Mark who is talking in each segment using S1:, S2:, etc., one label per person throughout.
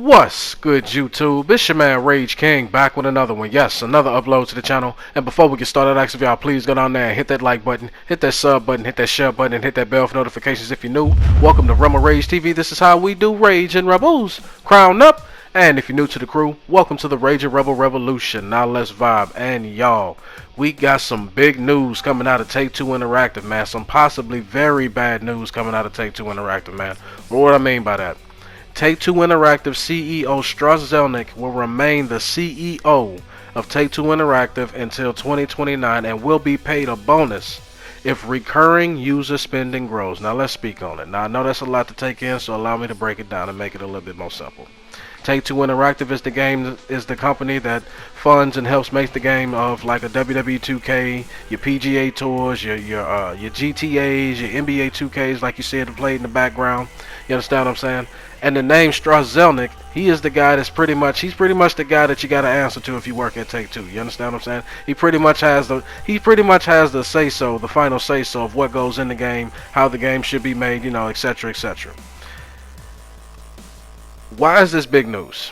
S1: What's good, YouTube? It's your man Rage King back with another one. Yes, another upload to the channel. And before we get started, I ask if y'all please go down there and hit that like button, hit that sub button, hit that share button, and hit that bell for notifications if you're new. Welcome to Rebel Rage TV. This is how we do Rage and Rebels. Crown up. And if you're new to the crew, welcome to the Rage and Rebel Revolution. Now let's vibe. And y'all, we got some big news coming out of Take-Two Interactive, man. Some possibly very bad news coming out of Take-Two Interactive, man. What do I mean by that? Take-Two Interactive CEO Strauss Zelnick will remain the CEO of Take-Two Interactive until 2029 and will be paid a bonus if recurring user spending grows. Now let's speak on it. Now I know that's a lot to take in, so allow me to break it down and make it a little bit more simple. Take-Two Interactive is the company that funds and helps make the game of like a WWE 2K, your PGA Tours, your GTAs, your NBA 2Ks, like you said, played in the background. You understand what I'm saying? And the name Strauss Zelnick, he is the guy that's pretty much the guy that you got to answer to if you work at Take-Two. You understand what I'm saying? He pretty much has the say so, the final say so of what goes in the game, how the game should be made, you know, etc., etc. Why is this big news?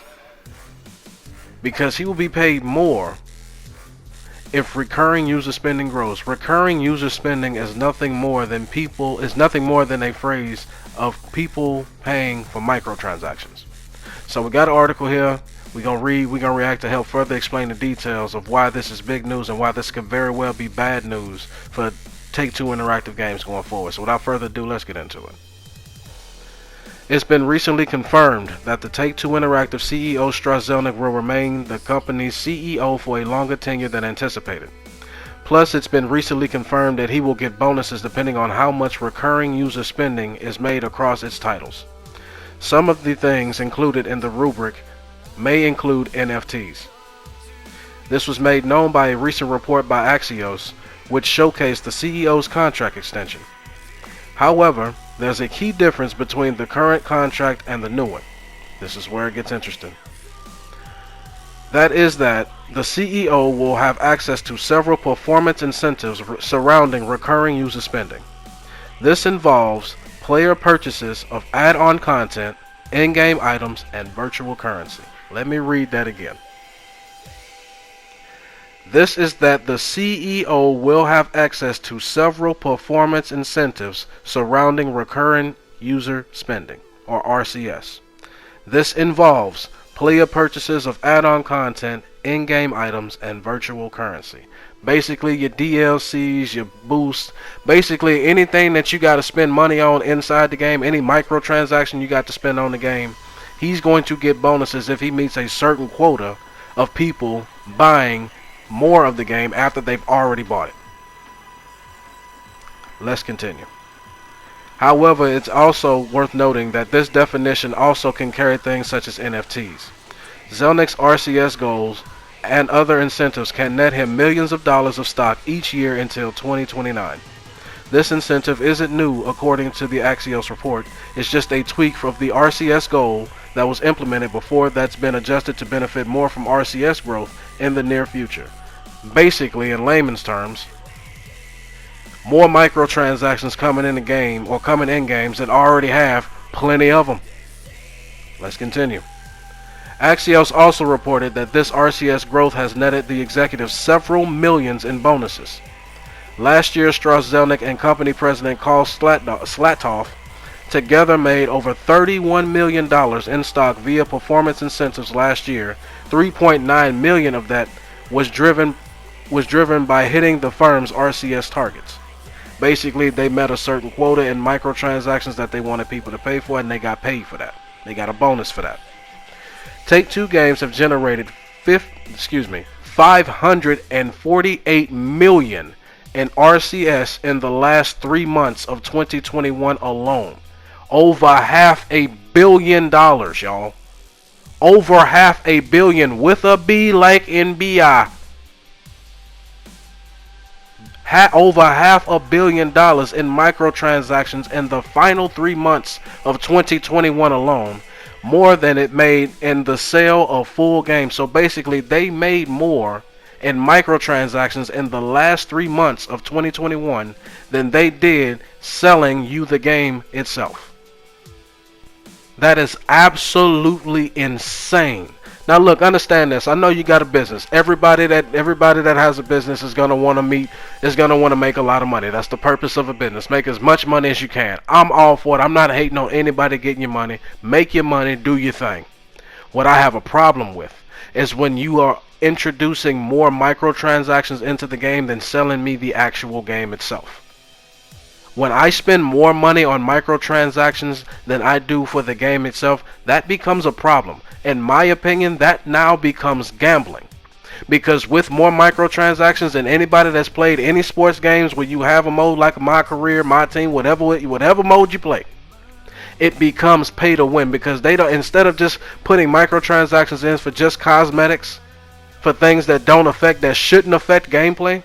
S1: Because he will be paid more if recurring user spending grows. Recurring user spending is nothing more than a phrase of people paying for microtransactions. So we got an article here. We're gonna react to help further explain the details of why this is big news and why this could very well be bad news for Take-Two Interactive games going forward. So without further ado, let's get into it. It's been recently confirmed that the Take-Two Interactive CEO Strauss Zelnick will remain the company's CEO for a longer tenure than anticipated. Plus, it's been recently confirmed that he will get bonuses depending on how much recurring user spending is made across its titles. Some of the things included in the rubric may include NFTs. This was made known by a recent report by Axios, which showcased the CEO's contract extension. However, there's a key difference between the current contract and the new one. This is where it gets interesting. That is that the CEO will have access to several performance incentives surrounding recurring user spending. This involves player purchases of add-on content, in-game items, and virtual currency. Let me read that again. This is that the CEO will have access to several performance incentives surrounding recurring user spending, or RCS. This involves player purchases of add-on content, in-game items, and virtual currency. Basically your DLCs, your boosts, basically anything that you got to spend money on inside the game, any microtransaction you got to spend on the game, he's going to get bonuses if he meets a certain quota of people buying more of the game after they've already bought it. Let's continue. However, it's also worth noting that this definition also can carry things such as NFTs. Zelnick's RCS goals and other incentives can net him millions of dollars of stock each year until 2029. This incentive isn't new according to the Axios report. It's just a tweak of the RCS goal that was implemented before that's been adjusted to benefit more from RCS growth in the near future. Basically, in layman's terms, more microtransactions coming in the game or coming in games that already have plenty of them. Let's continue. Axios also reported that this RCS growth has netted the executives several millions in bonuses. Last year, Strauss Zelnick and company president Karl Slatoff together made over $31 million in stock via performance incentives last year. 3.9 million of that was driven by hitting the firm's RCS targets. Basically, they met a certain quota in microtransactions that they wanted people to pay for, and they got paid for that. They got a bonus for that. Take-Two games have generated 548 million in RCS in the last 3 months of 2021 alone. Over $500 million, y'all. Over $500 million with a B like in BI. Over $500 million in microtransactions in the final 3 months of 2021 alone, more than it made in the sale of full games. So basically, they made more in microtransactions in the last 3 months of 2021 than they did selling you the game itself. That is absolutely insane. Now look, understand this. I know you got a business. Everybody that has a business is gonna want to make a lot of money. That's the purpose of a business. Make as much money as you can. I'm all for it. I'm not hating on anybody getting your money. Make your money, do your thing. What I have a problem with is when you are introducing more microtransactions into the game than selling me the actual game itself. When I spend more money on microtransactions than I do for the game itself, that becomes a problem. In my opinion, that now becomes gambling. Because with more microtransactions, and anybody that's played any sports games where you have a mode like My Career, My Team, whatever mode you play, it becomes pay to win, because they don't, instead of just putting microtransactions in for just cosmetics, for things that shouldn't affect gameplay,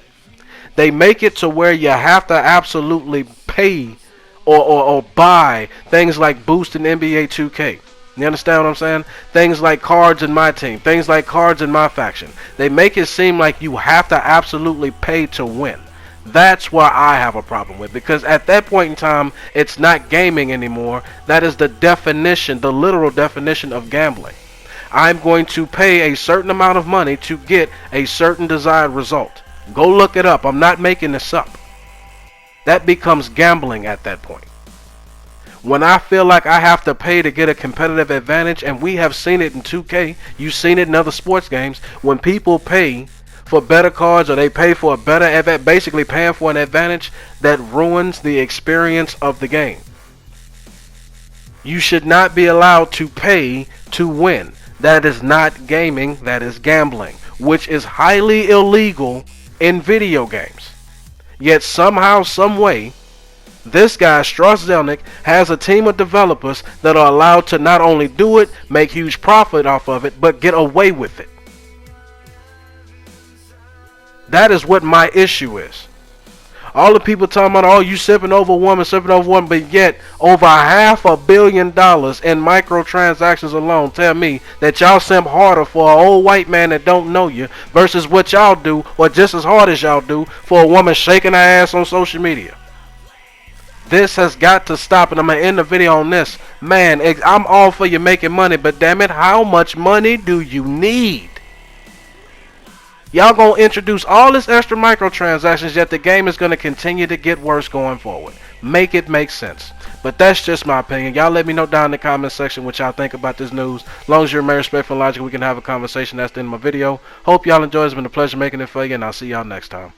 S1: they make it to where you have to absolutely pay or buy things like boost in NBA 2K. You understand what I'm saying? Things like cards in My Team, things like cards in My Faction. They make it seem like you have to absolutely pay to win. That's why I have a problem with, because at that point in time, it's not gaming anymore. That is the definition, the literal definition of gambling. I'm going to pay a certain amount of money to get a certain desired result. Go look it up. I'm not making this up. That becomes gambling at that point. When I feel like I have to pay to get a competitive advantage, and we have seen it in 2K, you've seen it in other sports games, when people pay for better cards or they pay for a better advantage, basically paying for an advantage, that ruins the experience of the game. You should not be allowed to pay to win. That is not gaming, that is gambling, which is highly illegal in video games. Yet somehow, some way, this guy, Strauss Zelnick, has a team of developers that are allowed to not only do it, make huge profit off of it, but get away with it. That is what my issue is. All the people talking about, oh, you sipping over a woman, but yet over $500 million in microtransactions alone tell me that y'all simp harder for an old white man that don't know you versus what y'all do, or just as hard as y'all do, for a woman shaking her ass on social media. This has got to stop, and I'm going to end the video on this. Man, I'm all for you making money, but damn it, how much money do you need? Y'all going to introduce all this extra microtransactions, yet the game is going to continue to get worse going forward. Make it make sense. But that's just my opinion. Y'all let me know down in the comment section what y'all think about this news. As long as you remain respectful and logical, we can have a conversation. That's the end of my video. Hope y'all enjoy. It's been a pleasure making it for you, and I'll see y'all next time.